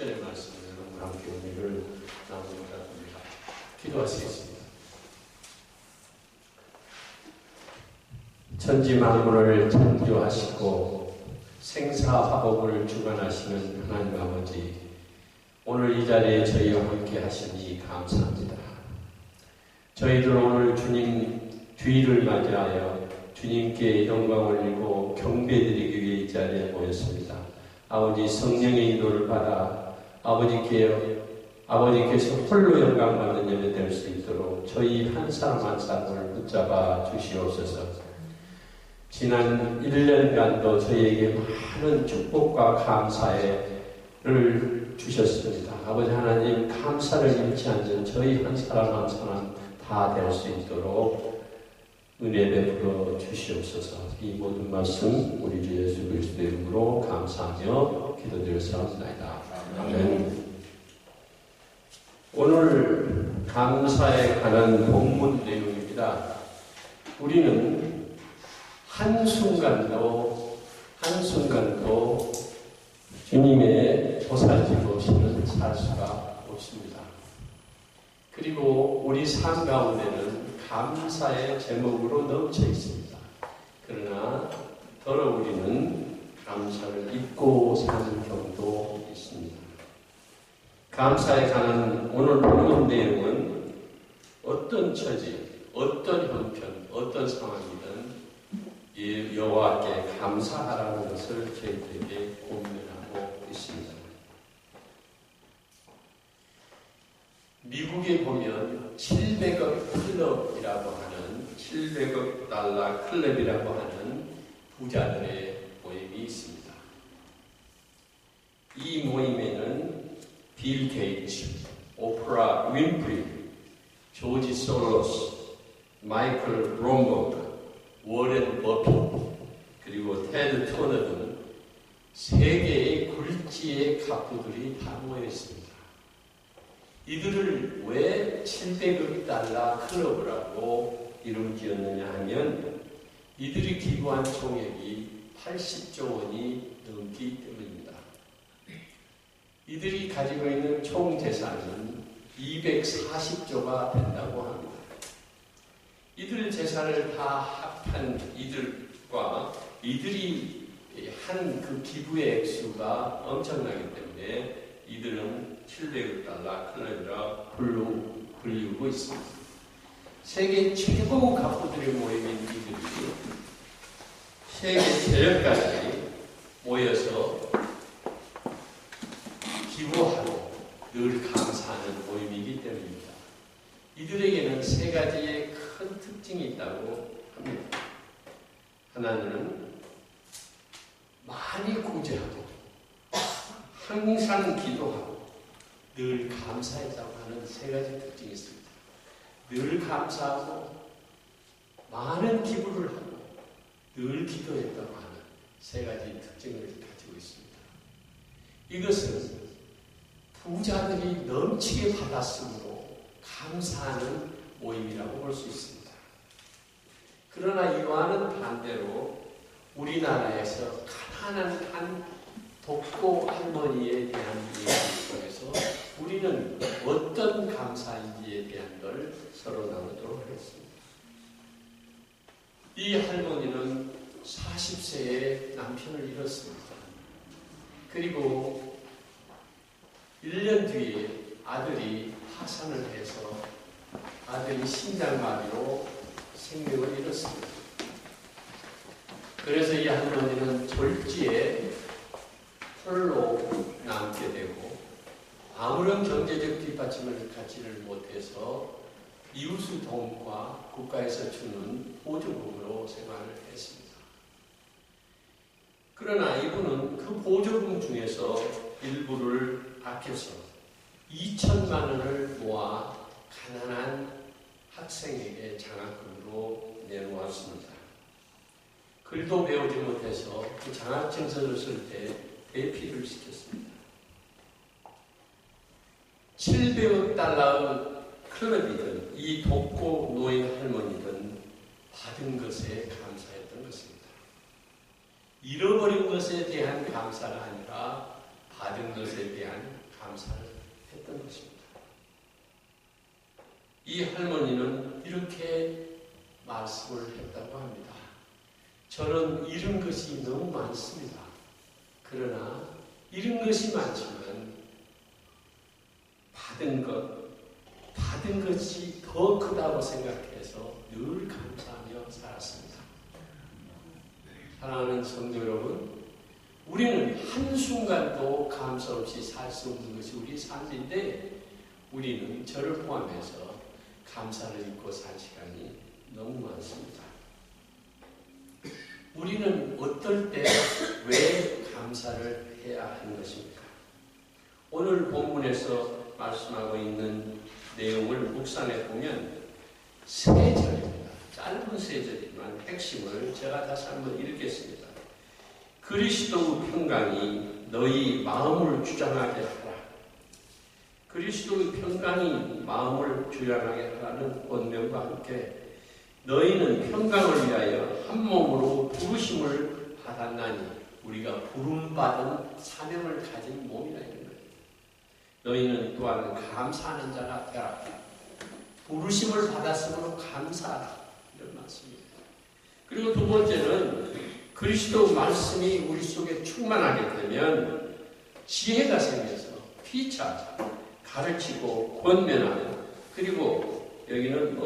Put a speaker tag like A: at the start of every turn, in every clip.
A: 10절의 말씀을 여러분 함께 은혜를 나누고자 합니다. 기도하시겠습니다. 천지 만물을 창조하시고 생사화복을 주관하시는 하나님 아버지, 오늘 이 자리에 저희와 함께 하시니 감사합니다. 저희들 오늘 주님 주일을 맞이하여 주님께 영광 올리고 경배드리기 위해 이 자리에 모였습니다. 아버지, 성령의 인도를 받아 아버지께서 홀로 영광 받는 예배 될 수 있도록 저희 한 사람 한 사람을 붙잡아 주시옵소서. 지난 1년간도 저희에게 많은 축복과 감사를 주셨습니다. 아버지 하나님, 감사를 잃지 않는 저희 한 사람 한 사람 다 될 수 있도록 은혜 베풀어 주시옵소서. 이 모든 말씀 우리 주 예수 그리스도의 이름으로 감사하며 기도드렸사옵나이다. 아멘. 오늘 감사에 관한 본문 내용입니다. 우리는 한순간도 주님의 보살핌 없이는 살 수가 없습니다. 그리고 우리 삶 가운데는 감사의 제목으로 넘쳐 있습니다. 그러나 더러 우리는 감사를 잊고 사는 경우도 있습니다. 감사에 관한 오늘 본문 내용은 어떤 처지, 어떤 형편, 어떤 상황이든 여호와께 감사하라는 것을 저희들에게 고민하고 있습니다. 미국에 보면 700억 클럽이라고 하는 700억 달러 클럽이라고 하는 부자들의 모임이 있습니다. 이 모임에는 빌 게이츠, 오프라 윈프리, 조지 소로스, 마이클 브롬버그, 워렌 버핏, 그리고 테드 토너 등 세계의 굴지의 갑부들이 다 모여 있습니다. 이들을 왜 700억 달러 클럽이라고 이름 지었느냐 하면 이들이 기부한 총액이 80조 원이 넘기 때문입니다. 이들이 가지고 있는 총 재산은 240조가 된다고 합니다. 이들 재산을 다 합한 이들과 이들이 한 그 기부의 액수가 엄청나기 때문에 이들은 700억 달러 클럽이라 불리우고 있습니다. 세계 최고 갑부들의 모임인 이들이 세계 대륙까지 모여서 기부하고 늘 감사하는 모임이기 때문입니다. 이들에게는 세 가지의 큰 특징이 있다고 합니다. 하나는 많이 구제하고 항상 기도하고 늘 감사했다고 하는 세 가지 특징이 있습니다. 늘 감사하고 많은 기부를 하고 늘 기도했다고 하는 세 가지 특징을 가지고 있습니다. 이것은 부자들이 넘치게 받았으므로 감사하는 모임이라고 볼 수 있습니다. 그러나 이와는 반대로 우리나라에서 가난한 한 독고 할머니에 대한 얘기 속에서 우리는 어떤 감사인지에 대한 걸 서로 나누도록 하겠습니다. 이 할머니는 40세에 남편을 잃었습니다. 그리고 1년 뒤에 아들이 파산을 해서 아들이 심장마비로 생명을 잃었습니다. 그래서 이 할머니는 졸지에 홀로 남게 되고 아무런 경제적 뒷받침을 갖지를 못해서 이웃의 도움과 국가에서 주는 보조금으로 생활을 했습니다. 그러나 이분은 그 보조금 중에서 일부를 아껴서 2천만 원을 모아 가난한 학생에게 장학금으로 내놓았습니다. 글도 배우지 못해서 그 장학증서를 쓸 때 대피를 시켰습니다. 700억 달러 클럽이든 이 독고 노인 할머니든 받은 것에 감사했던 것입니다. 잃어버린 것에 대한 감사가 아니라 받은 것에 대한 감사를 했던 것입니다. 이 할머니는 이렇게 말씀을 했다고 합니다. 저는 잃은 것이 너무 많습니다. 그러나 잃은 것이 많지만 받은 것이 더 크다고 생각해서 늘 감사하며 살았습니다. 사랑하는 성도 여러분, 우리는 한순간도 감사 없이 살 수 없는 것이 우리의 삶인데 우리는 저를 포함해서 감사를 잊고 살 시간이 너무 많습니다. 우리는 어떨 때 왜 감사를 해야 하는 것입니까? 오늘 본문에서 말씀하고 있는 내용을 묵상해 보면 세 절입니다. 짧은 세 절이지만 핵심을 제가 다시 한번 읽겠습니다. 그리스도의 평강이 너희 마음을 주장하게 하라. 그리스도의 평강이 마음을 주장하게 하라는 권면과 함께 너희는 평강을 위하여 한 몸으로 부르심을 받았나니 우리가 부름받은 사명을 가진 몸이라 이런 거예요. 너희는 또한 감사하는 자가 되라. 부르심을 받았으므로 감사하라. 이런 말씀입니다. 그리고 두 번째는 그리스도 말씀이 우리 속에 충만하게 되면 지혜가 생겨서 피차 가르치고 권면하고 그리고 여기는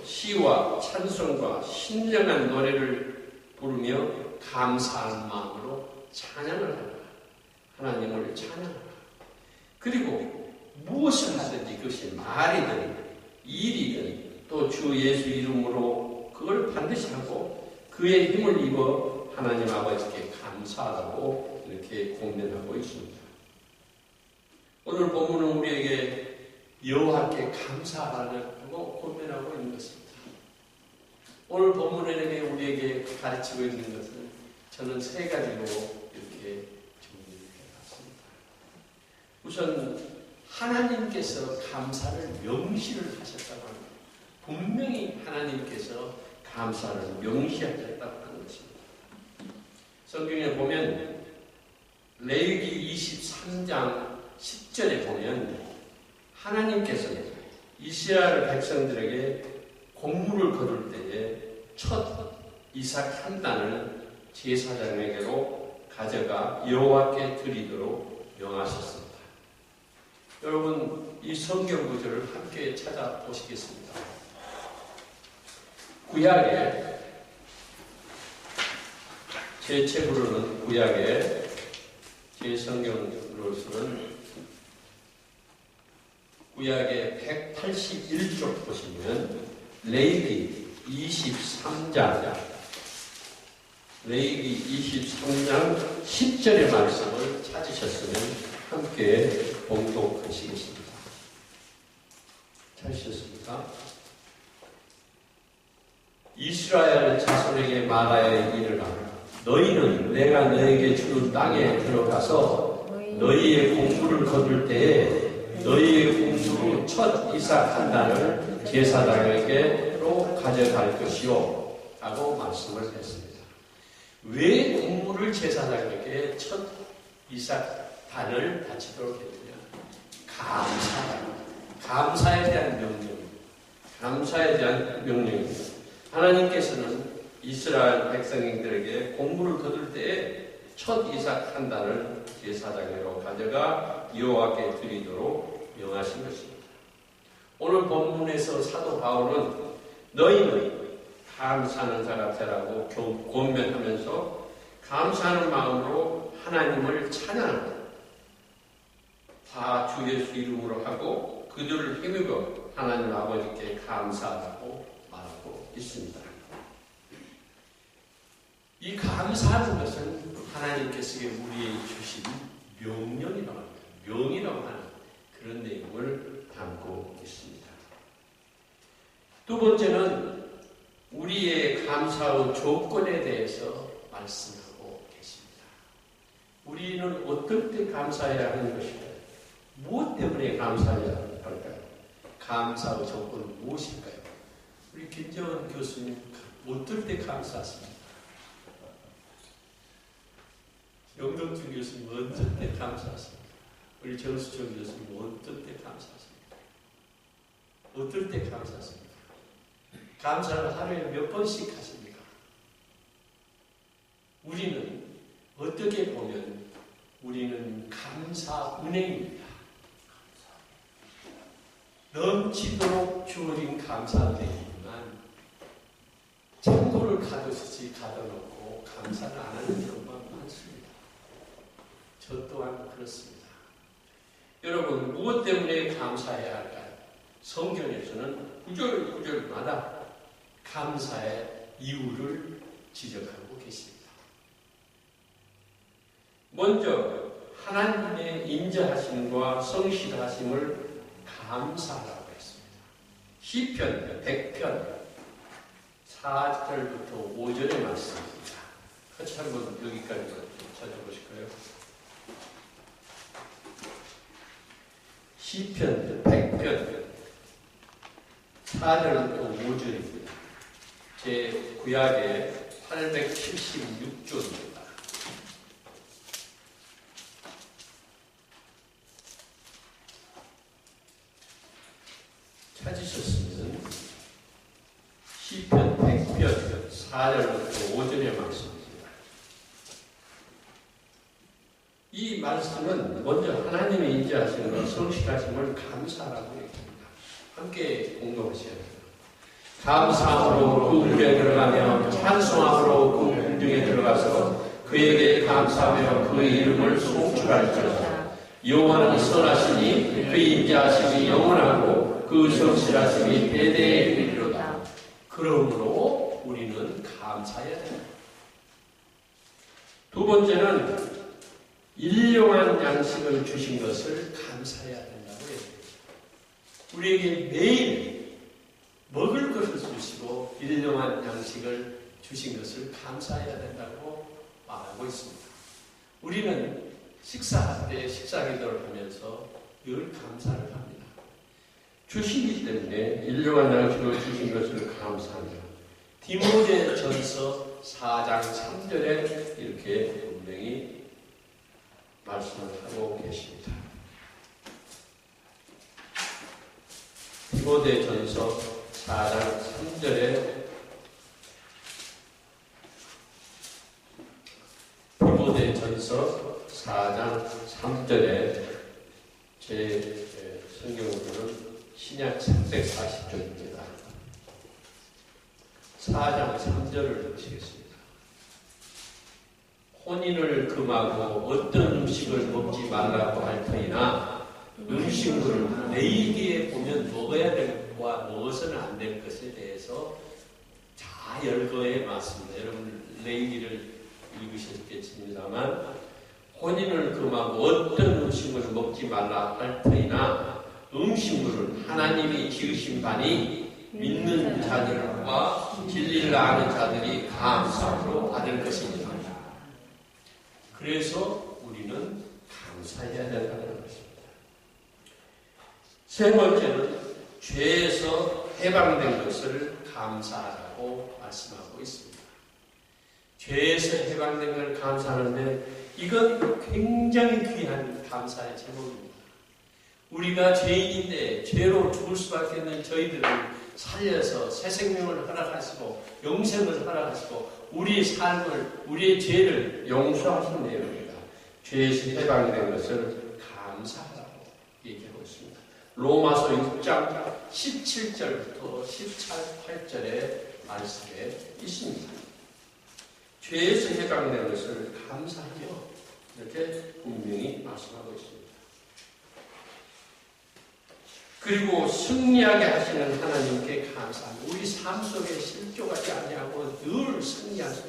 A: 시와 찬송과 신령한 노래를 부르며 감사한 마음으로 찬양을 하라. 하나님을 찬양하라. 그리고 무엇을 하든지 그것이 말이든 일이든 또 주 예수 이름으로 그걸 반드시 하고 그의 힘을 입어 하나님 아버지께 감사하라고 이렇게 권면하고 있습니다. 오늘 본문은 우리에게 여호와께 감사하라고 권면하고 있는 것입니다. 오늘 본문에 우리에게 가르치고 있는 것은 저는 세 가지로 이렇게 정리해봤습니다. 우선 하나님께서 감사를 명시를 하셨다고 합니다. 분명히 하나님께서 감사를 명시하셨다고 하는 것입니다. 성경에 보면 레위기 23장 10절에 보면 하나님께서는 이스라엘 백성들에게 곡물을 거둘 때에 첫 이삭 한 단을 제사장에게로 가져가 여호와께 드리도록 명하셨습니다. 여러분 이 성경 구절을 함께 찾아보시겠습니다. 구약에 제 책으로는 구약에 제 성경으로서는 구약의 181쪽 보시면 레위기 23장 레위기 23장 10절의 말씀을 찾으셨으면 함께 봉독하시겠습니다. 찾으셨습니까? 이스라엘 자손에게 말하여 이르라. 너희는 내가 너에게 주는 땅에 들어가서 너희의 곡물을 거둘 때에 너희의 곡물로 첫 이삭 한 단을 제사장에게로 가져갈 것이요 라고 말씀을 했습니다. 왜 곡물을 제사장에게 첫 이삭 단을 바치도록 했느냐? 감사에 대한 감사에 대한 명령입니다. 하나님께서는 이스라엘 백성들에게 곡물을 거둘 때에 첫 이삭 한 단을 제사장으로 가져가 여호와께 드리도록 명하신 것입니다. 오늘 본문에서 사도 바울은 너희는 감사하는 자가 되라고 권면하면서 감사하는 마음으로 하나님을 찬양한다. 다 주 예수 이름으로 하고 그들을 힘입어 하나님 아버지께 감사하라고 말하고 있습니다. 이 감사하는 것은 하나님께서 우리에게 주신 명령이라고 합니다. 명이라고 하는 그런 내용을 담고 있습니다. 두 번째는 우리의 감사의 조건에 대해서 말씀하고 계십니다. 우리는 어떨 때 감사해야 하는 것일까요? 무엇 때문에 감사해야 할까요? 감사의 조건은 무엇일까요? 우리 김정은 교수님 어떨 때 감사하십니까? 영덕준 교수님 어떨 때 감사하십니까? 우리 정수정 교수님 어떨 때 감사하십니까? 어떨 때 감사하십니까? 감사를 하루에 몇 번씩 하십니까? 우리는 어떻게 보면 우리는 감사 은행입니다. 넘치도록 주어진 감사은행이지만 창고를 가두듯이 가둬놓고 감사를 안 하는 경우가 많습니다. 저 또한 그렇습니다. 여러분, 무엇 때문에 감사해야 할까요? 성경에서는 구절구절마다 감사의 이유를 지적하고 계십니다. 먼저 하나님의 인자하심과 성실하심을 감사라고 했습니다. 시편 100편 4절부터 5절의 말씀입니다. 같이 한번 여기까지 좀 찾아보실까요? 시편 100편 4절부터 5절입니다. 제 구약의 876조입니다. 찾으셨으면 시편 100편 4절부터 5절의 말씀입니다. 이 말씀은 먼저 하나님의 인자하심과 성실하심을 감사라고 얘기합니다. 함께 공동하셔야 됩니다. 감사함으로 그 문에 들어가며 찬송함으로 그 궁중에 들어가서 그에게 감사하며 그 이름을 송축할지어다. 여호와는 선하시니 그 인자하심이 영원하고 그 성실하심이 대대에 이르리로다. 그러므로 우리는 감사해야 됩니다. 두 번째는 일용한 양식을 주신 것을 감사해야 된다고 해요. 우리에게 매일 먹을 것을 주시고 일용한 양식을 주신 것을 감사해야 된다고 말하고 있습니다. 우리는 식사할 때 식사기도를 하면서 늘 감사를 합니다. 주시기 때문에 일용한 양식을 주신 것을 감사합니다. 디모데전서 4장 3절에 이렇게 분명히 말씀을 하고 계십니다. 디모데전서 4장 3절에 디모데전서 4장 3절에 제 성경으로는 신약 340쪽입니다. 4장 3절을 보시겠습니다. 혼인을 금하고 어떤 음식을 먹지 말라고 할 터이나 음식물을 레위기에 보면 먹어야 될 것과 먹어서는 안 될 것에 대해서 다 열거해 놨습니다. 여러분 레위기를 읽으셨겠습니다만 혼인을 금하고 어떤 음식물을 먹지 말라 할 터이나 음식물은 하나님이 지으신 바니 믿는 자들과 진리를 아는 자들이 감사로 받을 것입니다. 그래서 우리는 감사해야 된다는 것입니다. 세 번째는 죄에서 해방된 것을 감사하라고 말씀하고 있습니다. 죄에서 해방된 것을 감사하는데 이건 굉장히 귀한 감사의 제목입니다. 우리가 죄인인데 죄로 죽을 수밖에 없는 저희들을 살려서 새 생명을 허락하시고 영생을 허락하시고 우리의 삶을 우리의 죄를 용서하신 내용입니다. 죄에서 해방된 것을 감사하라고 얘기하고 있습니다. 로마서 6장 17절부터 18절의 말씀에 있습니다. 죄에서 해방된 것을 감사하며 이렇게 분명히 말씀하고 있습니다. 그리고 승리하게 하시는 하나님께 감사합니다. 우리 삶 속에 실족하지 아니하고 늘 승리하시고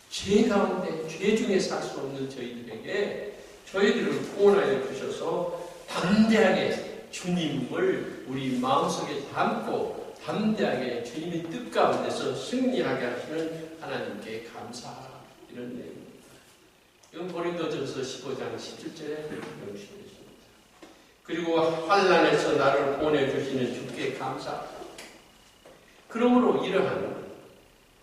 A: 죄 가운데 죄 중에 살 수 없는 저희들에게 저희들을 구원하여 주셔서 담대하게 주님을 우리 마음속에 담고 담대하게 주님의 뜻 가운데서 승리하게 하시는 하나님께 감사하라 이런 내용입니다. 이건 고린도전서 15장 17절에 명시되어 있습니다. 그리고 환난에서 나를 보내주시는 주께 감사합니다. 그러므로 이러한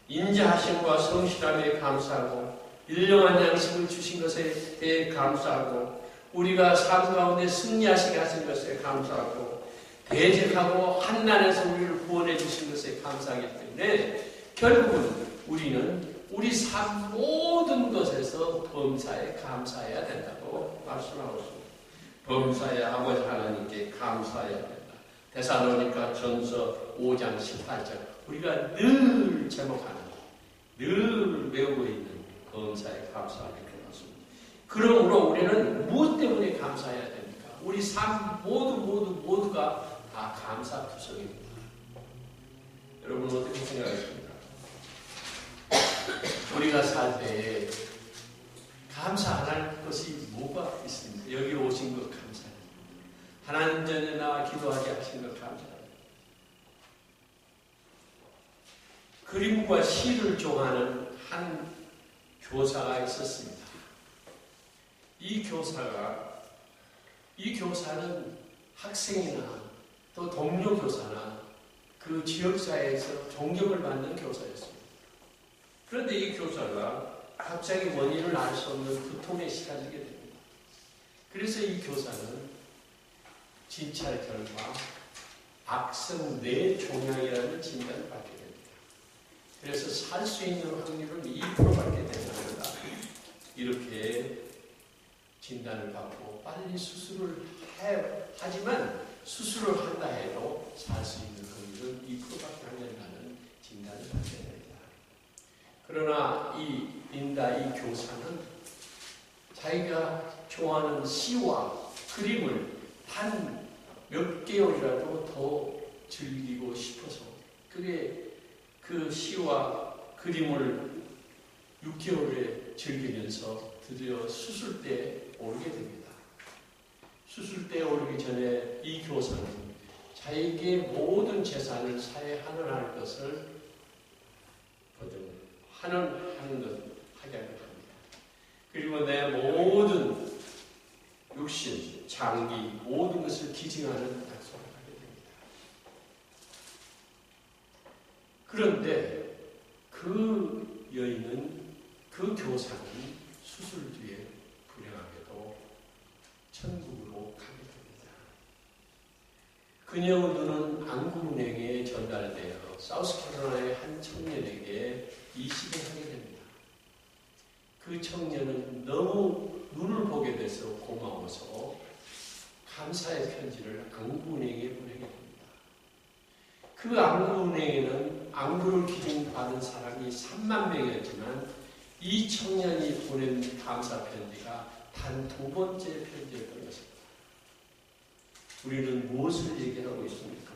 A: 인자하심과 성실함에 감사하고 일용한 양식을 주신 것에 대해 감사하고 우리가 삶 가운데 승리하시게 하신 것에 감사하고 대적하고 한난에서 우리를 구원해 주신 것에 감사하기 때문에 결국은 우리는 우리 삶 모든 것에서 범사에 감사해야 된다고 말씀하고 있습니다. 범사에 아버지 하나님께 감사해야 된다. 데살로니가 전서 5장 18절 우리가 늘 제목하는 늘 외우고 있는 범사에 감사하게 되었습니다. 그러므로 우리는 무엇 때문에 감사해야 됩니까? 우리 삶 모두가 다 감사투성입니다. 여러분 어떻게 생각하십니까? 우리가 살 때에 감사 안 할 것이 뭐가 있습니까? 여기 오신 것 감사합니다. 하나님 전에 나와 기도하게 하신 것 감사합니다. 그림과 시를 좋아하는 한 교사가 있었습니다. 이 교사는 학생이나 또 동료 교사나 그 지역사회에서 존경을 받는 교사였습니다. 그런데 이 교사가 갑자기 원인을 알 수 없는 두통에 시달리게 됩니다. 그래서 이 교사는 진찰 결과 악성 뇌종양이라는 진단을 받게 됩니다. 그래서 살 수 있는 확률은 2%밖에 되지 않는다. 이렇게 진단을 받고 빨리 수술을 하지만 수술을 한다 해도 살 수 있는 확률은 2%밖에 안 된다는 진단을 받게 됩니다. 그러나 이 교사는 자기가 좋아하는 시와 그림을 단 몇 개월이라도 더 즐기고 싶어서 그 시와 그림을 6개월에 즐기면서 드디어 수술대에 오르게 됩니다. 수술대에 오르기 전에 이 교사는 자기의 모든 재산을 사회에 환원할 것을 환원하는 것을 하게 합니다. 그리고 내 모든 육신, 장기, 모든 것을 기증하는 약속을 하게 됩니다. 그런데 그 여인은, 그 교사는 수술 뒤에 불행하게도 천국으로 가게 됩니다. 그녀의 눈은 안구은행에 전달되어 사우스캐롤라이나의 한 청년에게 이식을 하게 됩니다. 그 청년은 너무 눈을 보게 돼서 고마워서 감사의 편지를 안구은행에 보내게 됩니다. 그 안구은행에는 안구를 기증받은 사람이 3만 명이었지만 이 청년이 보낸 감사 편지가 단 2번째 편지였던 것입니다. 우리는 무엇을 얘기하고 있습니까?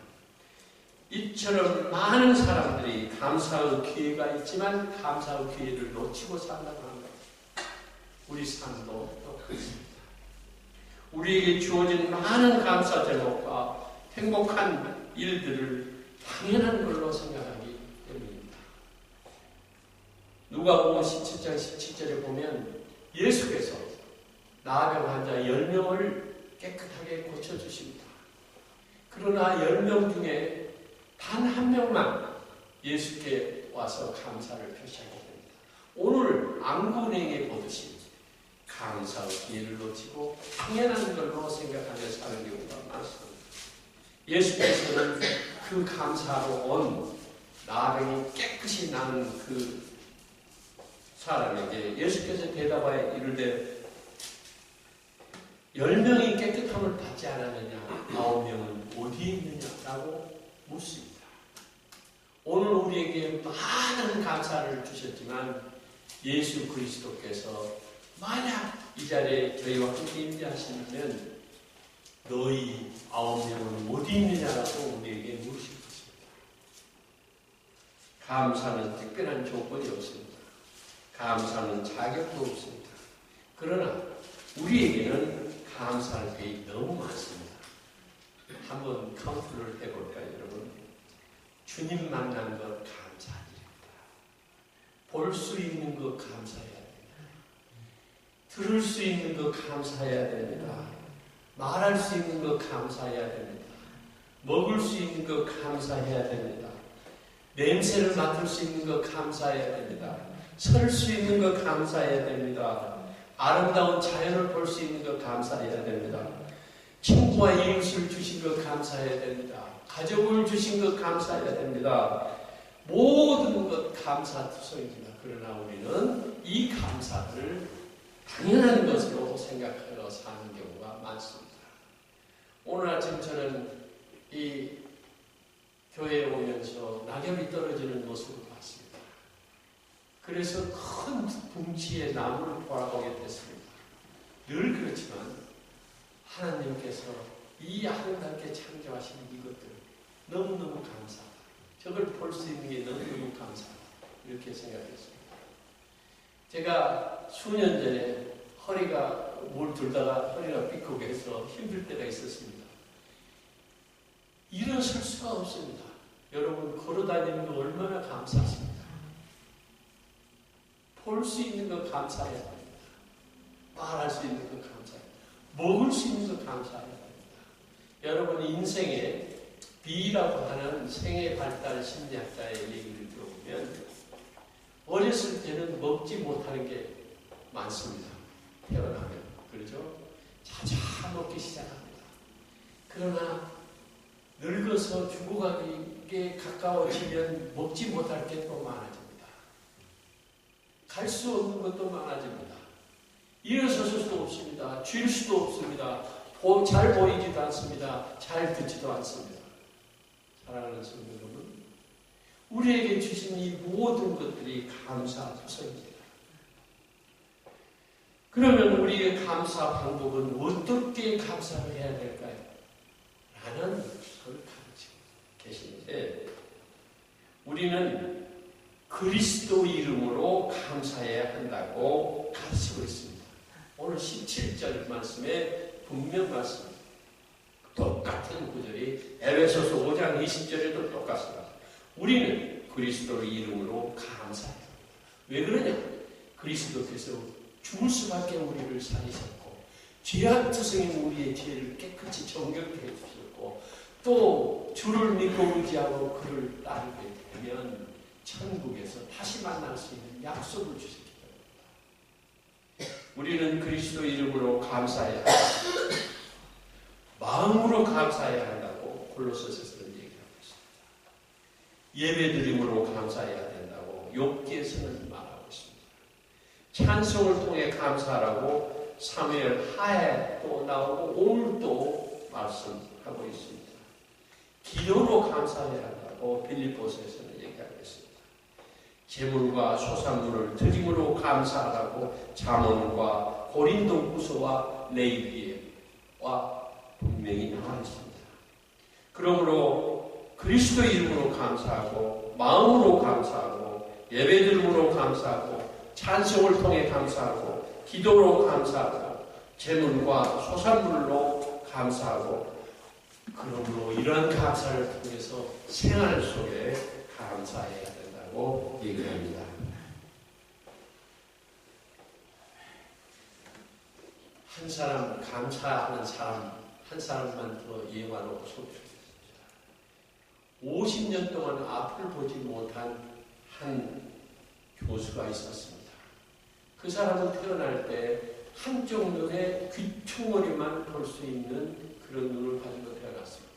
A: 이처럼 많은 사람들이 감사의 기회가 있지만 감사의 기회를 놓치고 산다고 하는 것. 우리 삶도 똑같습니다. 우리에게 주어진 많은 감사 제목과 행복한 일들을 당연한 걸로 생각하기 때문입니다. 누가복음 17장 17절에 보면 예수께서 나병 환자 10명을 깨끗하게 고쳐주십니다. 그러나 10명 중에 단 1명만 예수께 와서 감사를 표시하게 됩니다. 오늘 안구은행에 보듯이 감사의 기회를 놓치고 당연한 걸로 생각하며 사는 경우가 많습니다. 예수께서는 그 감사로 온 나병이 깨끗이 나는 그 사람에게 예수께서 대답하여 이르되 10명이 깨끗함을 받지 않았느냐 9명은 어디에 있느냐라고 묻습니다. 오늘 우리에게 많은 감사를 주셨지만 예수 그리스도께서 만약 이 자리에 저희와 함께 임재하시면 너희 9명은 어디 있느냐라고 우리에게 물으실 것입니다. 감사는 특별한 조건이 없습니다. 감사는 자격도 없습니다. 그러나 우리에게는 감사할 게 너무 많습니다. 한번 카운트를 해볼까요, 여러분? 주님 만난 것 감사드립니다. 볼 수 있는 것 감사해야 됩니다. 들을 수 있는 것 감사해야 됩니다. 말할 수 있는 것 감사해야 됩니다. 먹을 수 있는 것 감사해야 됩니다. 냄새를 맡을 수 있는 것 감사해야 됩니다. 설 수 있는 것 감사해야 됩니다. 아름다운 자연을 볼 수 있는 것 감사해야 됩니다. 친구와 이웃을 주신 것 감사해야 됩니다. 가족을 주신 것 감사해야 됩니다. 모든 것 감사투성입니다. 그러나 우리는 이 감사를 당연한 것으로 생각하여 사는 경우가 많습니다. 오늘 아침 저는 이 교회에 오면서 낙엽이 떨어지는 모습을 봤습니다. 그래서 큰 붕치의 나무를 바라보게 됐습니다. 늘 그렇지만 하나님께서 이 아름답게 창조하신 이것들 너무너무 감사하다. 저걸 볼 수 있는 게 너무너무 감사하다. 이렇게 생각했습니다. 제가 수년 전에 허리가 뭘 들다가 허리가 삐걱해서 힘들 때가 있었습니다. 일어설 수가 없습니다. 여러분 걸어다니는 거 얼마나 감사하십니까? 볼 수 있는 거 감사해야 됩니다. 말할 수 있는 거 감사해야 됩니다. 먹을 수 있는 거 감사해야 됩니다. 여러분 인생에 B라고 하는 생애 발달 심리학자의 얘기를 들어보면 어렸을 때는 먹지 못하는 게 많습니다. 태어나면. 그렇죠? 자자 먹기 시작합니다. 그러나 늙어서 죽어가기에 가까워지면 먹지 못할 게 또 많아집니다. 갈 수 없는 것도 많아집니다. 일어설 수도 없습니다. 쥘 수도 없습니다. 잘 보이지도 않습니다. 잘 듣지도 않습니다. 사랑하는 성도 여러분, 우리에게 주신 이 모든 것들이 감사투성입니다. 그러면 우리의 감사 방법은 어떻게 감사를 해야 될까요? 라는 것을 가르치고 계시는데 우리는 그리스도 이름으로 감사해야 한다고 가르치고 있습니다. 오늘 17절 말씀에 분명 말씀입니다. 똑같은 구절이 에베소서 5장 20절에도 똑같습니다. 우리는 그리스도의 이름으로 감사해야 합니다. 왜 그러냐? 그리스도께서 죽을 수밖에 우리를 살리셨고 죄악투성인 우리의 죄를 깨끗이 정결케 해주셨고 또 주를 믿고 의지하고 그를 따르게 되면 천국에서 다시 만날 수 있는 약속을 주셨기 때문입니다. 우리는 그리스도 이름으로 감사해야 합니다. 마음으로 감사해야 한다고 골로새서는 얘기하고 있습니다. 예배드림으로 감사해야 된다고 욥기에서는 말하고 있습니다. 찬송을 통해 감사하라고 사무엘 하에 또 나오고 오늘 또 말씀하고 있습니다. 기도로 감사해야 한다고 빌립보서에서는 얘기하고 있습니다. 제물과 소산물을 드림으로 감사하라고 잠언과 고린도후서와 레위기와 분명히 나와 있습니다. 그러므로 그리스도 이름으로 감사하고 마음으로 감사하고 예배드림으로 감사하고 찬송을 통해 감사하고 기도로 감사하고 제물과 소산물로 감사하고 그러므로 이러한 감사를 통해서 생활 속에 감사해야 된다고 얘기합니다. 한 사람 감사하는 사람 한 사람만 더 예화로 소개해드리겠습니다. 50년 동안 앞을 보지 못한 한 교수가 있었습니다. 그 사람은 태어날 때 한쪽 눈에 귀퉁머리만 볼 수 있는 그런 눈을 가지고 태어났습니다.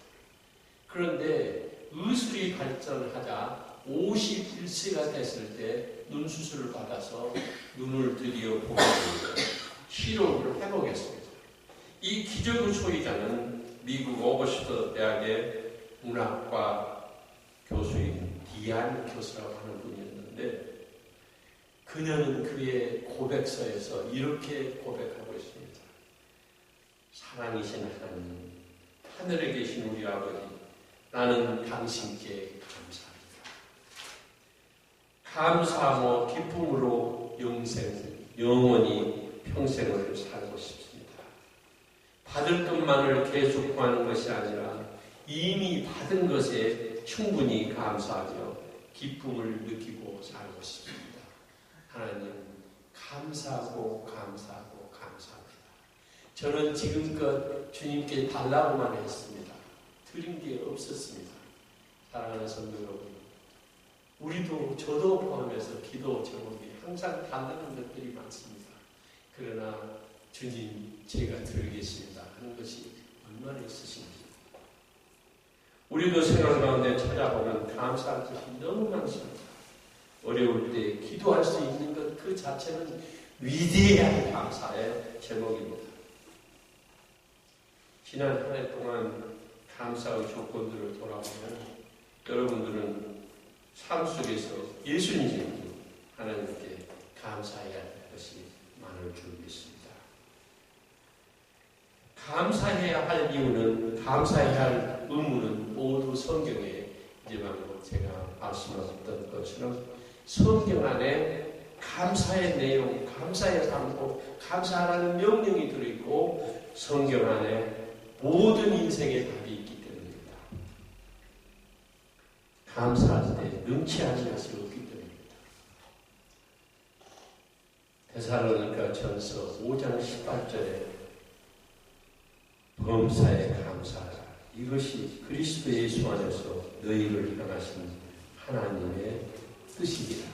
A: 그런데 의술이 발전하자 51세가 됐을 때 눈수술을 받아서 눈을 드디어 보게 됩니다. 치료를 회복했습니다. 이 기적의 소유자는 미국 오버스터 대학의 문학과 교수인 디안 교수라고 하는 분이었는데 그녀는 그의 고백서에서 이렇게 고백하고 있습니다. 사랑이신 하나님, 하늘에 계신 우리 아버지, 나는 당신께 감사합니다. 감사하고 기쁨으로 영원히 평생을 살고 싶습니다. 받을 것만을 계속 구하는 것이 아니라 이미 받은 것에 충분히 감사하며 기쁨을 느끼고 살고 싶습니다. 하나님, 감사하고 감사하고 감사합니다. 저는 지금껏 주님께 달라고만 했습니다. 드린 게 없었습니다. 사랑하는 성도 여러분, 우리도 저도 포함해서 기도 제목이 항상 달라는 것들이 많습니다. 그러나 주님 제가 드리겠습니다 하는 것이 얼마나 있으신지 우리도 생활 가운데 찾아보면 감사할 것이 너무 많습니다. 어려울 때 기도할 수 있는 것 그 자체는 위대한 감사의 제목입니다. 지난 한 해 동안 감사의 조건들을 돌아보면 여러분들은 삶 속에서 예수님 하나님께 감사해야 할 것이 많을 줄 믿습니다. 감사해야 할 이유는, 감사해야 할 의무는 모두 성경에 이제 방금 제가 말씀하셨던 것처럼 성경 안에 감사의 내용, 감사의 삶고 감사하라는 명령이 들어있고 성경 안에 모든 인생의 답이 있기 때문입니다. 감사할 때 능치하는 것이 없기 때문입니다. 데살로니가 전서 5장 18절에 범사에 감사하라. 이것이 그리스도 예수 안에서 너희를 향하신 하나님의 뜻이니라.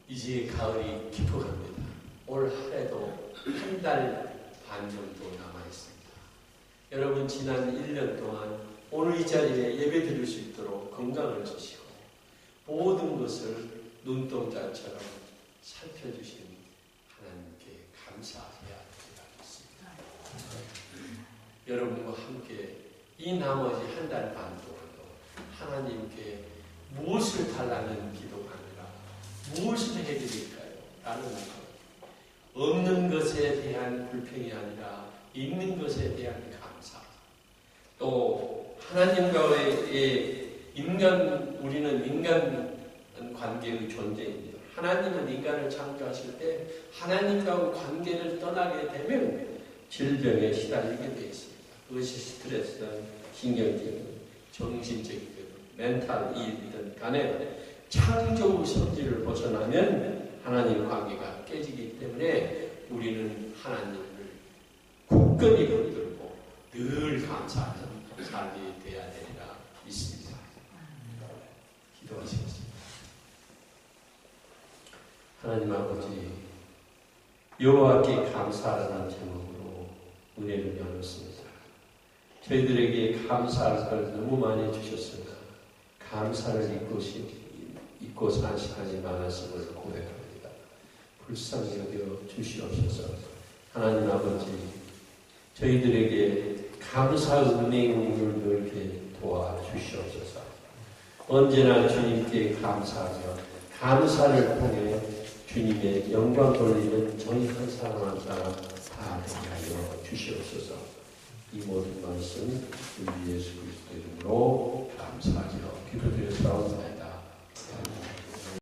A: 이제 가을이 깊어갑니다. 올 한 해도 한 달 반 정도 남아있습니다. 여러분 지난 1년 동안 오늘 이 자리에 예배 드릴 수 있도록 건강을 주시고 모든 것을 눈동자처럼 살펴주신 하나님께 감사해야 되겠습니다. 여러분과 함께 이 나머지 한 달 반 동안도 하나님께 무엇을 달라는 기도가 아니라 무엇을 해드릴까요? 라는 것. 없는 것에 대한 불평이 아니라 있는 것에 대한 감사. 또 하나님과의 우리는 인간 관계의 존재입니다. 하나님은 인간을 창조하실 때 하나님과의 관계를 떠나게 되면 질병에 시달리게 되어 있습니다. 그것이 스트레스든 신경적이든 정신적이든 멘탈이든 간에 창조의 성질을 벗어나면 하나님 관계가 깨지기 때문에 우리는 하나님을 굳건히 붙들고 늘 감사하는 삶이 되어야 되리라 믿습니다. 기도하시겠습니다. 하나님 아버지, 여호와께 감사하라는 제목으로 은혜를 나눴습니다. 저희들에게 감사할 걸 너무 많이 주셨으나 감사를 잊고 산 시간이 많았음을 고백합니다. 불쌍히 여겨 주시옵소서. 하나님 아버지, 저희들에게 감사 은혜를 늘게 도와주시옵소서. 언제나 주님께 감사하며 감사를 통해 주님의 영광 돌리는 저희 한 사람 한 사람 다 되게 하여 주시옵소서. 이 모든 말씀 우리 예수 그리스도 이름으로 감사하며 기도드려 사옵나이다.